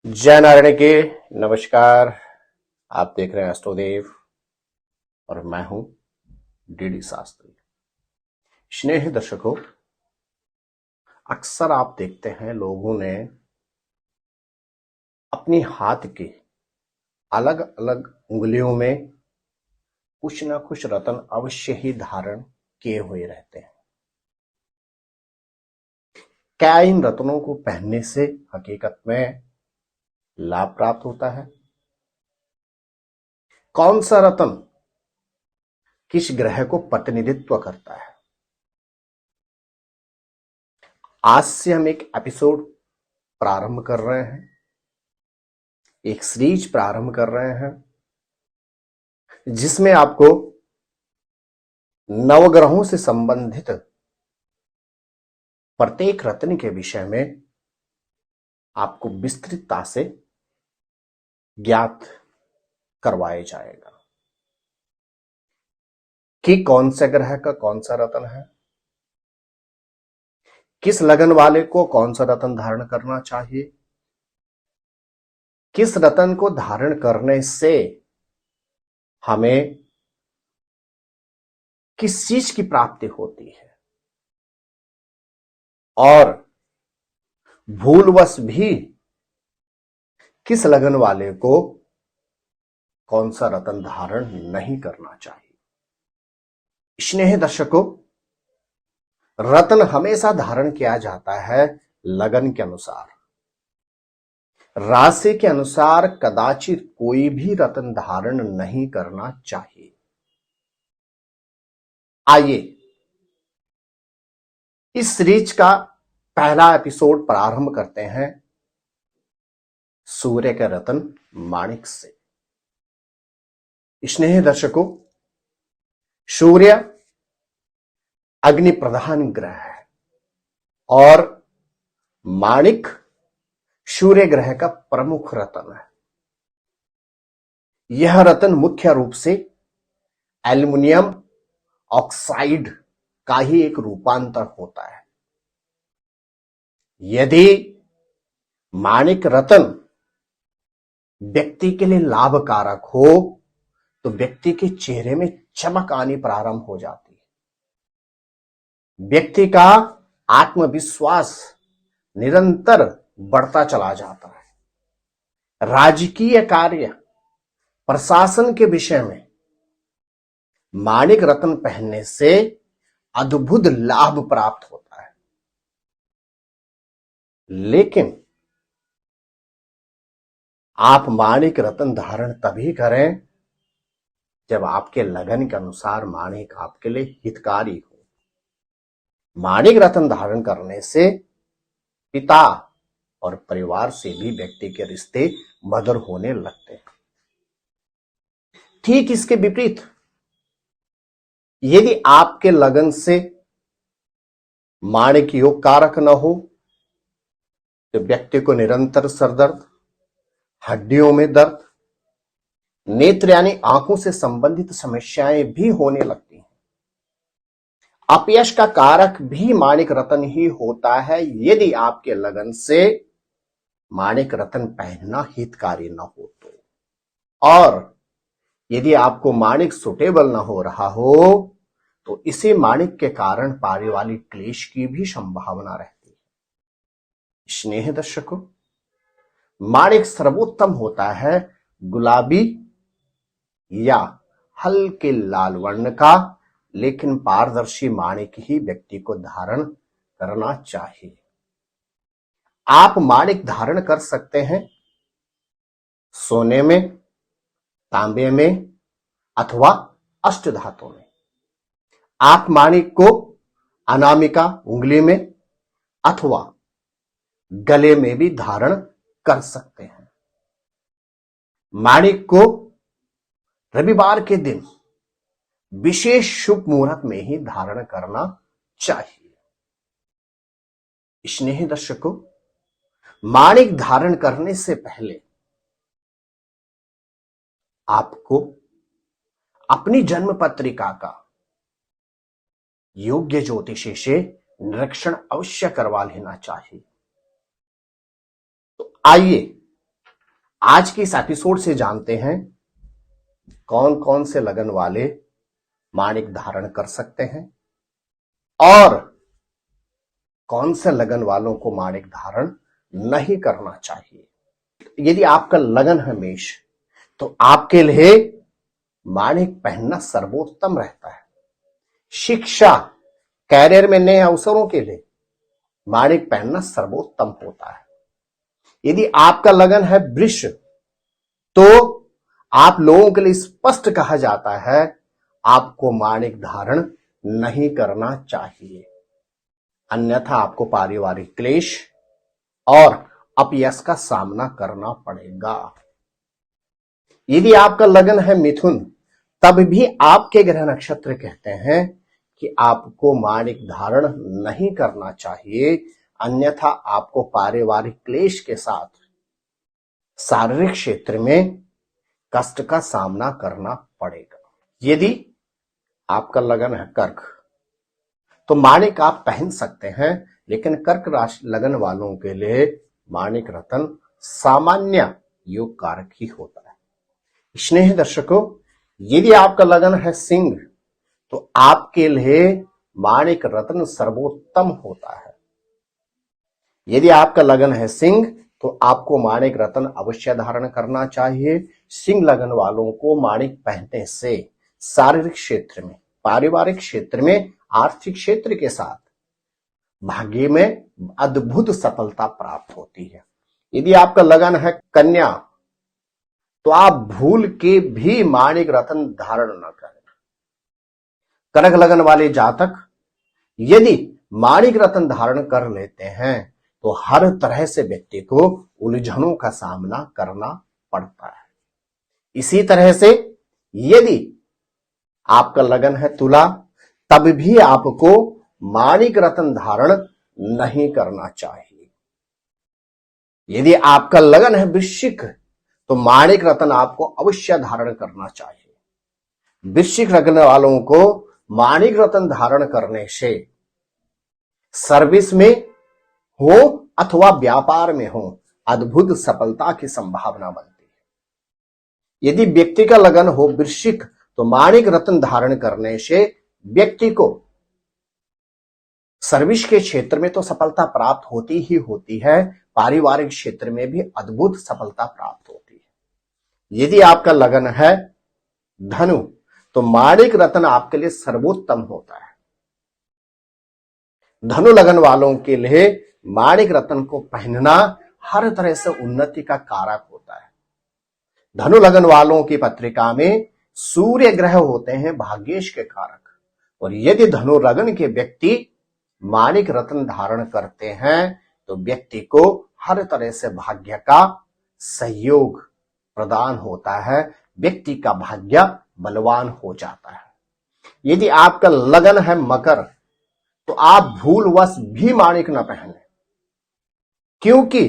जय नारायण के नमस्कार। आप देख रहे हैं एस्ट्रोदेव और मैं हूं डीडी शास्त्री। स्नेह दर्शकों, अक्सर आप देखते हैं लोगों ने अपनी हाथ की अलग अलग उंगलियों में कुछ ना कुछ रत्न अवश्य ही धारण किए हुए रहते हैं। क्या इन रत्नों को पहनने से हकीकत में लाभ प्राप्त होता है? कौन सा रत्न किस ग्रह को प्रतिनिधित्व करता है? आज से हम एक एपिसोड प्रारंभ कर रहे हैं, एक सीरीज प्रारंभ कर रहे हैं जिसमें आपको नवग्रहों से संबंधित प्रत्येक रत्न के विषय में आपको विस्तृतता से ज्ञात करवाया जाएगा कि कौन से ग्रह का कौन सा रत्न है, किस लगन वाले को कौन सा रत्न धारण करना चाहिए, किस रत्न को धारण करने से हमें किस चीज की प्राप्ति होती है, और भूलवश भी किस लगन वाले को कौन सा रत्न धारण नहीं करना चाहिए। स्नेह दर्शकों, रत्न हमेशा धारण किया जाता है लगन के अनुसार। राशि के अनुसार कदाचित कोई भी रत्न धारण नहीं करना चाहिए। आइए इस सीरीज का पहला एपिसोड प्रारंभ करते हैं सूर्य के रत्न माणिक से। स्नेह दर्शकों, सूर्य अग्नि प्रधान ग्रह है और माणिक सूर्य ग्रह का प्रमुख रत्न है। यह रत्न मुख्य रूप से एल्युमिनियम ऑक्साइड का ही एक रूपांतर होता है। यदि माणिक रत्न व्यक्ति के लिए लाभकारक हो तो व्यक्ति के चेहरे में चमक आनी प्रारंभ हो जाती है। व्यक्ति का आत्मविश्वास निरंतर बढ़ता चला जाता है। राजकीय कार्य, प्रशासन के विषय में माणिक रत्न पहनने से अद्भुत लाभ प्राप्त होता है। लेकिन आप माणिक रत्न धारण तभी करें जब आपके लगन के अनुसार माणिक आपके लिए हितकारी हो। माणिक रत्न धारण करने से पिता और परिवार से भी व्यक्ति के रिश्ते मधुर होने लगते हैं। ठीक इसके विपरीत, यदि आपके लगन से माणिक योग कारक न हो तो व्यक्ति को निरंतर सरदर्द, हड्डियों में दर्द, नेत्र यानी आंखों से संबंधित समस्याएं भी होने लगती हैं। अपयश का कारक भी माणिक रत्न ही होता है यदि आपके लगन से माणिक रत्न पहनना हितकारी न हो तो। और यदि आपको माणिक सुटेबल न हो रहा हो तो इसी माणिक के कारण पारिवारिक क्लेश की भी संभावना रहती है। स्नेह दर्शकों, माणिक सर्वोत्तम होता है गुलाबी या हल्के लाल वर्ण का, लेकिन पारदर्शी माणिक ही व्यक्ति को धारण करना चाहिए। आप माणिक धारण कर सकते हैं सोने में, तांबे में अथवा अष्टधातु में। आप माणिक को अनामिका उंगली में अथवा गले में भी धारण कर सकते हैं। माणिक को रविवार के दिन विशेष शुभ मुहूर्त में ही धारण करना चाहिए। स्नेह दर्शकों, माणिक धारण करने से पहले आपको अपनी जन्म पत्रिका का योग्य ज्योतिषी से निरीक्षण अवश्य करवा लेना चाहिए। तो आइए आज की इस एपिसोड से जानते हैं कौन कौन से लगन वाले माणिक धारण कर सकते हैं और कौन से लगन वालों को माणिक धारण नहीं करना चाहिए। यदि आपका लगन है मेष, तो आपके लिए माणिक पहनना सर्वोत्तम रहता है। शिक्षा, कैरियर में नए अवसरों के लिए माणिक पहनना सर्वोत्तम होता है। यदि आपका लगन है वृष, तो आप लोगों के लिए स्पष्ट कहा जाता है आपको माणिक धारण नहीं करना चाहिए, अन्यथा आपको पारिवारिक क्लेश और अपयश का सामना करना पड़ेगा। यदि आपका लगन है मिथुन, तब भी आपके ग्रह नक्षत्र कहते हैं कि आपको माणिक धारण नहीं करना चाहिए, अन्यथा आपको पारिवारिक क्लेश के साथ शारीरिक क्षेत्र में कष्ट का सामना करना पड़ेगा। यदि आपका लगन है कर्क, तो माणिक आप पहन सकते हैं, लेकिन कर्क राशि लगन वालों के लिए माणिक रत्न सामान्य योग कारक ही होता है। स्नेह दर्शकों, यदि आपका लगन है सिंह, तो आपके लिए माणिक रत्न सर्वोत्तम होता है। यदि आपका लगन है सिंह, तो आपको माणिक रत्न अवश्य धारण करना चाहिए। सिंह लगन वालों को माणिक पहनने से शारीरिक क्षेत्र में, पारिवारिक क्षेत्र में, आर्थिक क्षेत्र के साथ भाग्य में अद्भुत सफलता प्राप्त होती है। यदि आपका लगन है कन्या, तो आप भूल के भी माणिक रत्न धारण न करें। कर्क लगन वाले जातक यदि माणिक रत्न धारण कर लेते हैं तो हर तरह से व्यक्ति को उलझनों का सामना करना पड़ता है। इसी तरह से यदि आपका लगन है तुला, तब भी आपको माणिक रत्न धारण नहीं करना चाहिए। यदि आपका लगन है वृश्चिक, तो माणिक रत्न आपको अवश्य धारण करना चाहिए। वृश्चिक लगन वालों को माणिक रत्न धारण करने से सर्विस में हो अथवा व्यापार में हो अद्भुत सफलता की संभावना बनती है। यदि व्यक्ति का लगन हो वृश्चिक, तो माणिक रत्न धारण करने से व्यक्ति को सर्विस के क्षेत्र में तो सफलता प्राप्त होती ही होती है, पारिवारिक क्षेत्र में भी अद्भुत सफलता प्राप्त होती है। यदि आपका लगन है धनु, तो माणिक रत्न आपके लिए सर्वोत्तम होता है। धनु लगन वालों के लिए माणिक रत्न को पहनना हर तरह से उन्नति का कारक होता है। धनु लगन वालों की पत्रिका में सूर्य ग्रह होते हैं भाग्येश के कारक, और यदि धनु लगन के व्यक्ति माणिक रत्न धारण करते हैं तो व्यक्ति को हर तरह से भाग्य का सहयोग प्रदान होता है, व्यक्ति का भाग्य बलवान हो जाता है। यदि आपका लगन है मकर, तो आप भूलवश भी माणिक न पहने, क्योंकि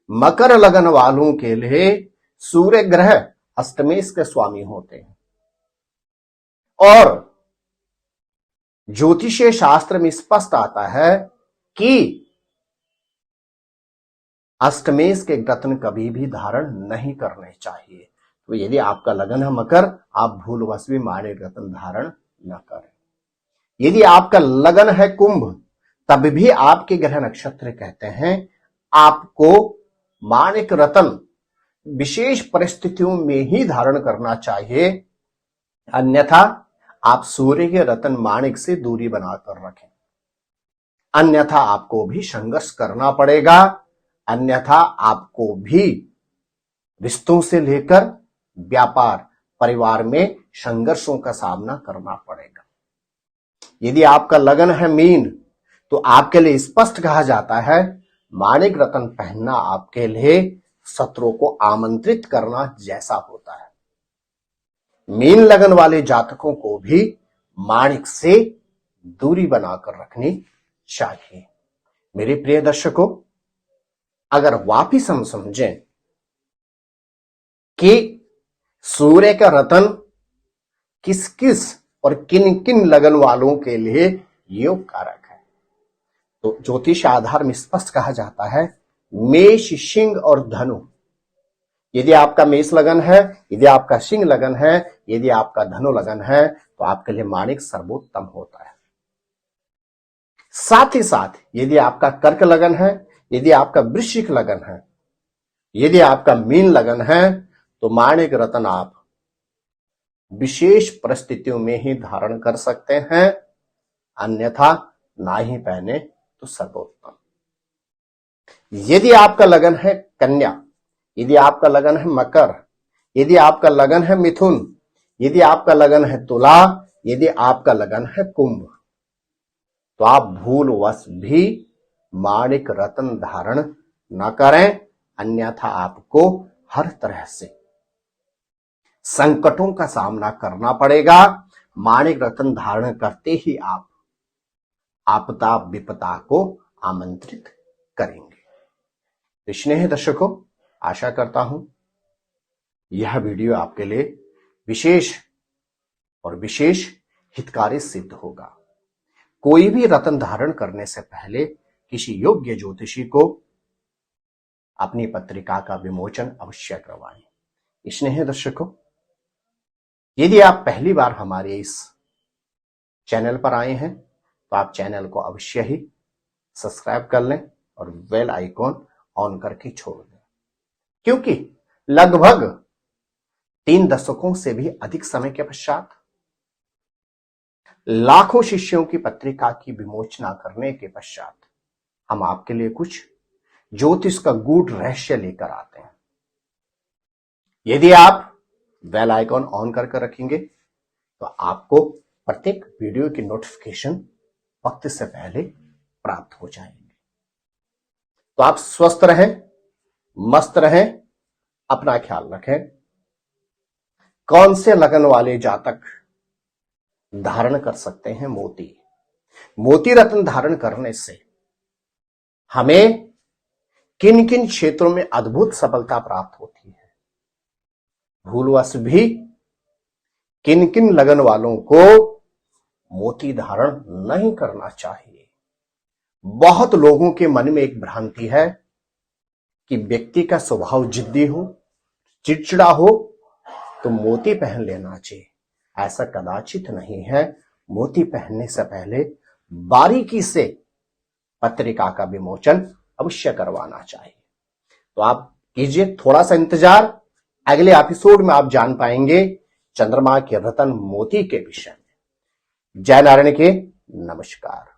मकर लगन वालों के लिए सूर्य ग्रह अष्टमेश के स्वामी होते हैं, और ज्योतिषीय शास्त्र में स्पष्ट आता है कि अष्टमेश के रत्न कभी भी धारण नहीं करने चाहिए। तो यदि आपका लगन है मकर, आप भूलवश भी माणिक रत्न धारण न करें। यदि आपका लगन है कुंभ, तब भी आपके ग्रह नक्षत्र कहते हैं आपको माणिक रत्न विशेष परिस्थितियों में ही धारण करना चाहिए, अन्यथा आप सूर्य के रत्न माणिक से दूरी बनाकर रखें, अन्यथा आपको भी संघर्ष करना पड़ेगा, अन्यथा आपको भी रिश्तों से लेकर व्यापार, परिवार में संघर्षों का सामना करना पड़ेगा। यदि आपका लगन है मीन, तो आपके लिए स्पष्ट कहा जाता है माणिक रत्न पहनना आपके लिए शत्रुओं को आमंत्रित करना जैसा होता है। मीन लगन वाले जातकों को भी माणिक से दूरी बनाकर रखनी चाहिए। मेरे प्रिय दर्शकों, अगर वापिस हम समझें कि सूर्य का रत्न किस किस और किन किन लगन वालों के लिए योग कारक है, तो ज्योतिष आधार में स्पष्ट कहा जाता है मेष, सिंह और धनु यदि आपका मेष लगन है, यदि आपका सिंह लगन है, यदि आपका धनु लगन है, तो आपके लिए माणिक सर्वोत्तम होता है। साथ ही साथ यदि आपका कर्क लगन है, यदि आपका वृश्चिक लगन है, यदि आपका मीन लगन है, तो माणिक रत्न आप विशेष परिस्थितियों में ही धारण कर सकते हैं, अन्यथा ना ही पहने तो सर्वोत्तम। यदि आपका लगन है कन्या, यदि आपका लगन है मकर, यदि आपका लगन है मिथुन, यदि आपका लगन है तुला, यदि आपका लगन है कुंभ, तो आप भूलवश भी माणिक रत्न धारण न करें, अन्यथा आपको हर तरह से संकटों का सामना करना पड़ेगा। माणिक रत्न धारण करते ही आप आपदा विपदा को आमंत्रित करेंगे। स्नेह दर्शकों, आशा करता हूं यह वीडियो आपके लिए विशेष और विशेष हितकारी सिद्ध होगा। कोई भी रत्न धारण करने से पहले किसी योग्य ज्योतिषी को अपनी पत्रिका का विमोचन अवश्य करवाएं। स्नेह दर्शकों, यदि आप पहली बार हमारे इस चैनल पर आए हैं तो आप चैनल को अवश्य ही सब्सक्राइब कर लें और बेल आइकॉन ऑन करके छोड़ दें, क्योंकि लगभग 3 दशकों से भी अधिक समय के पश्चात लाखों शिष्यों की पत्रिका की विमोचना करने के पश्चात हम आपके लिए कुछ ज्योतिष का गूढ़ रहस्य लेकर आते हैं। यदि आप बेल आइकॉन ऑन करके रखेंगे तो आपको प्रत्येक वीडियो की नोटिफिकेशन वक्त से पहले प्राप्त हो जाएंगे। तो आप स्वस्थ रहें, मस्त रहें, अपना ख्याल रखें। कौन से लगन वाले जातक धारण कर सकते हैं मोती? मोती रत्न धारण करने से हमें किन किन क्षेत्रों में अद्भुत सफलता प्राप्त होती है? भूलवश भी किन किन लगन वालों को मोती धारण नहीं करना चाहिए? बहुत लोगों के मन में एक भ्रांति है कि व्यक्ति का स्वभाव जिद्दी हो, चिड़चिड़ा हो तो मोती पहन लेना चाहिए। ऐसा कदाचित नहीं है। मोती पहनने से पहले बारीकी से पत्रिका का विमोचन अवश्य करवाना चाहिए। तो आप कीजिए थोड़ा सा इंतजार, अगले एपिसोड में आप जान पाएंगे चंद्रमा के रत्न मोती के विषय में। जय नारायण के नमस्कार।